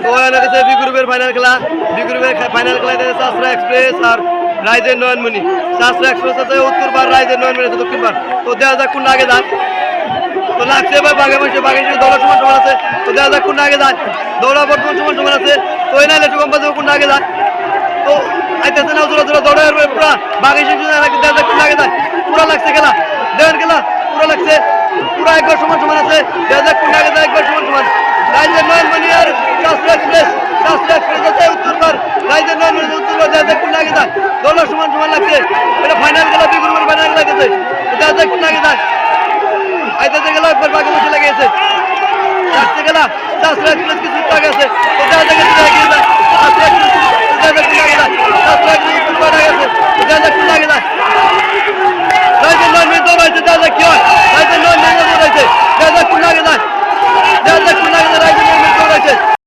তো বি গ্রুপের ফাইনাল খেলা, বি গ্রুপের ফাইনাল খেলা সাসরা এক্সপ্রেস আর রাইজের নয়নমণি। সাসরা এক্সপ্রেস আছে উত্তরবার, রাইজের নয়নমণি আছে দক্ষিণবার। তো দেখা যাক কোন আগে যায়। তো লাগছে এবার বাঘে বসে, বাঘে দৌড়া সমান সমান আছে। তো দেখা যাক কোন আগে যায়। দৌড়া বর্তমান সমান সমান আছে। তো এই নাইলে কম বাজে কোন আগে যায়। তো আইতেছে না জোড়া জোড়া দৌড়ে পুরা বাঘে শেষ দেখা যাক কোন আগে যায়। পুরা লাগছে খেলা, দেখেন খেলা পুরা লাগছে, পুরা একবার সমান সমান আছে। দেখা যাক কোন আগে যায়, একবার সমান সমান। রাইজের নয়নমণি আর সাসরা এক্সপ্রেস, সাসরা এক্সপ্রেস আছে উত্তরবার, রাইজের নয়নমণি উত্তরবার। দেখা যাক কোন আগে যায়। দৌড়া সমান সমান লাগছে। এটা ফাইনাল খেলা, বি গ্রুপের ফাইনাল লাগছে। দেখা যাক কোন আগে যায়। আইতেছে গেল একবার বাঘে বসে লেগেছে, যাচ্ছে গেলা সাসরা এক্সপ্রেস কিছু আগে আছে। তো দেখা যাক কোন আগে যায়। সাসরা এক্সপ্রেস দেখা যাক কোন আগে যায়। সাসরা এক্সপ্রেস উত্তরবার আগে আছে। দেখা যাক কোন আগে যায়। রাইজের নয়নমণি দৌড়াইছে, দেখা যাক কি হয়। রাইজের নয়নমণি দৌড়াইছে, দেখা যাক কোন আগে যায়। দেখা যাক কোন আগে যায়। রাইজের নয়নমণি দৌড়াইছে।